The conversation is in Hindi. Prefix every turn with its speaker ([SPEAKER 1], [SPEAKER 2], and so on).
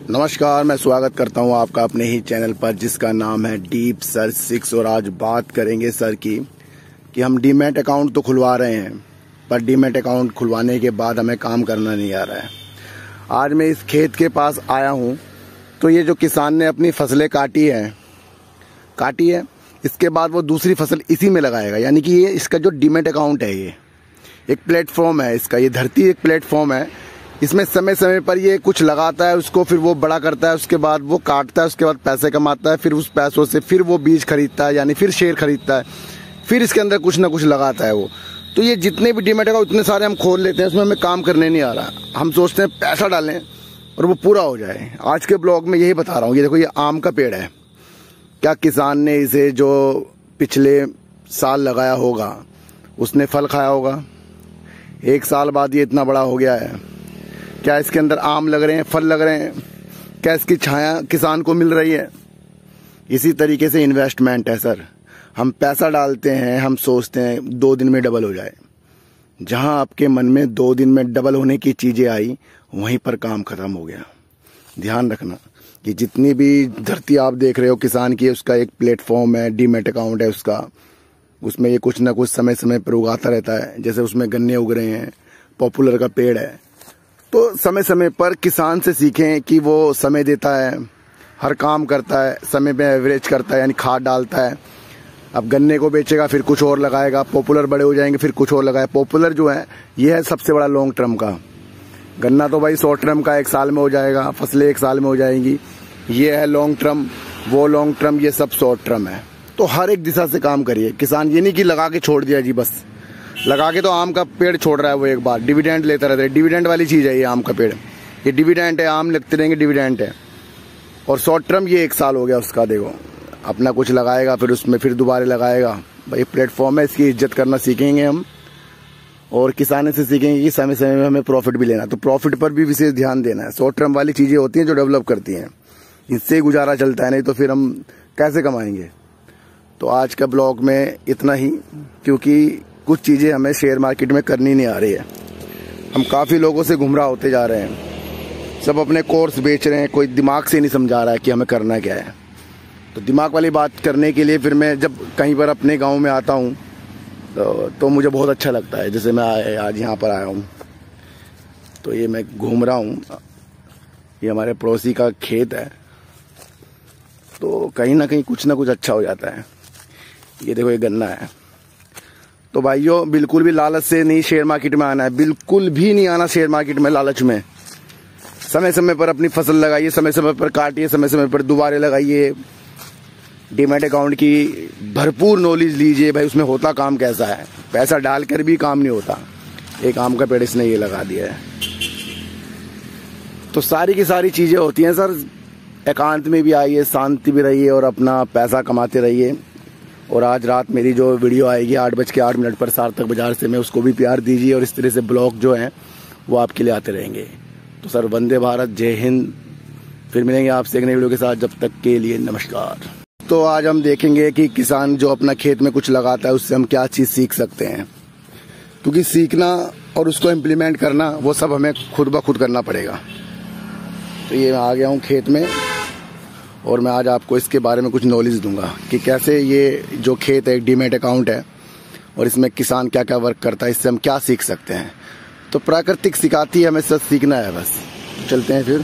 [SPEAKER 1] नमस्कार, मैं स्वागत करता हूं आपका अपने ही चैनल पर जिसका नाम है डीप सर्च 6। और आज बात करेंगे सर की कि हम डीमैट अकाउंट तो खुलवा रहे हैं, पर डीमैट अकाउंट खुलवाने के बाद हमें काम करना नहीं आ रहा है। आज मैं इस खेत के पास आया हूं, तो ये जो किसान ने अपनी फसलें काटी है, इसके बाद वो दूसरी फसल इसी में लगाएगा। यानी कि ये इसका जो डीमैट अकाउंट है, ये एक प्लेटफॉर्म है इसका, ये धरती एक प्लेटफॉर्म है। इसमें समय समय पर ये कुछ लगाता है, उसको फिर वो बड़ा करता है, उसके बाद वो काटता है, उसके बाद पैसे कमाता है, फिर उस पैसों से फिर वो बीज खरीदता है, यानी फिर शेयर खरीदता है, फिर इसके अंदर कुछ ना कुछ लगाता है वो। तो ये जितने भी डीमैट अकाउंट उतने सारे हम खोल लेते हैं, उसमें हमें काम करने नहीं आ रहा। हम सोचते हैं पैसा डालें और वो पूरा हो जाए। आज के ब्लॉग में यही बता रहा हूँ। ये देखो, ये आम का पेड़ है। क्या किसान ने इसे जो पिछले साल लगाया होगा उसने फल खाया होगा? 1 साल बाद ये इतना बड़ा हो गया है। क्या इसके अंदर आम लग रहे हैं, फल लग रहे हैं? क्या इसकी छाया किसान को मिल रही है? इसी तरीके से इन्वेस्टमेंट है सर। हम पैसा डालते हैं, हम सोचते हैं 2 दिन में डबल हो जाए। जहां आपके मन में 2 दिन में डबल होने की चीजें आई, वहीं पर काम खत्म हो गया। ध्यान रखना कि जितनी भी धरती आप देख रहे हो किसान की, उसका एक प्लेटफॉर्म है, डीमैट अकाउंट है उसका। उसमें ये कुछ ना कुछ समय समय पर उगाता रहता है। जैसे उसमें गन्ने उग रहे हैं, पॉपुलर का पेड़ है। तो समय समय पर किसान से सीखें कि वो समय देता है, हर काम करता है, समय पे एवरेज करता है, यानी खाद डालता है। अब गन्ने को बेचेगा, फिर कुछ और लगाएगा, पॉपुलर बड़े हो जाएंगे, फिर कुछ और लगाए। पॉपुलर जो है ये है सबसे बड़ा लॉन्ग टर्म का। गन्ना तो भाई शॉर्ट टर्म का, 1 साल में हो जाएगा, फसलें 1 साल में हो जाएंगी। ये है लॉन्ग टर्म, वो लॉन्ग टर्म, ये सब शॉर्ट टर्म है। तो हर एक दिशा से काम करिए किसान। ये नहीं कि लगा के छोड़ दिया जी, बस लगा के तो आम का पेड़ छोड़ रहा है वो, एक बार डिविडेंड लेता रहता है। डिविडेंड वाली चीज है ये आम का पेड़, ये डिविडेंड है, आम लगते रहेंगे, डिविडेंड है। और शॉर्ट टर्म ये 1 साल हो गया उसका। देखो, अपना कुछ लगाएगा, फिर उसमें फिर दोबारा लगाएगा। भाई प्लेटफॉर्म है, इसकी इज्जत करना सीखेंगे हम, और किसानों से सीखेंगे कि समय समय में हमें प्रॉफिट भी लेना। तो प्रॉफिट पर भी विशेष ध्यान देना है। शॉर्ट टर्म वाली चीजें होती हैं जो डेवलप करती हैं, इससे ही गुजारा चलता है, नहीं तो फिर हम कैसे कमाएंगे। तो आज का ब्लॉग में इतना ही, क्योंकि कुछ चीजें हमें शेयर मार्केट में करनी नहीं आ रही है। हम काफी लोगों से गुमराह होते जा रहे हैं, सब अपने कोर्स बेच रहे हैं, कोई दिमाग से नहीं समझा रहा है कि हमें करना क्या है। तो दिमाग वाली बात करने के लिए फिर मैं जब कहीं पर अपने गांव में आता हूं तो मुझे बहुत अच्छा लगता है। जैसे मैं आज यहाँ पर आया हूँ, तो ये मैं घूम रहा हूँ, ये हमारे पड़ोसी का खेत है, तो कहीं ना कहीं कुछ ना कुछ अच्छा हो जाता है। ये देखो, ये गन्ना है। तो भाइयों, बिल्कुल भी लालच से नहीं शेयर मार्केट में आना है, बिल्कुल भी नहीं आना शेयर मार्केट में लालच में। समय समय पर अपनी फसल लगाइए, समय समय पर काटिए, समय समय पर दोबारा लगाइए। डीमैट अकाउंट की भरपूर नॉलेज लीजिए। भाई उसमें होता काम कैसा है, पैसा डालकर भी काम नहीं होता। एक आम का पेड़ इसने ये लगा दिया है। तो सारी की सारी चीजें होती हैं सर। एकांत में भी आइए, शांति भी रहिए और अपना पैसा कमाते रहिए। और आज रात मेरी जो वीडियो आएगी 8:08 पर सार्थक बाजार से, मैं उसको भी प्यार दीजिए। और इस तरह से ब्लॉग जो हैं वो आपके लिए आते रहेंगे। तो सर, वंदे भारत, जय हिंद। फिर मिलेंगे आपसे एक नई वीडियो के साथ, जब तक के लिए नमस्कार। तो आज हम देखेंगे कि किसान जो अपना खेत में कुछ लगाता है उससे हम क्या चीज़ सीख सकते हैं। क्योंकि सीखना और उसको इम्प्लीमेंट करना, वो सब हमें खुद ब खुद करना पड़ेगा। तो ये मैं आ गया हूँ खेत में, और मैं आज आपको इसके बारे में कुछ नॉलेज दूंगा कि कैसे ये जो खेत है एक डीमैट अकाउंट है, और इसमें किसान क्या क्या वर्क करता है, इससे हम क्या सीख सकते हैं। तो प्राकृतिक सिखाती है, हमें सब सीखना है बस। चलते हैं फिर।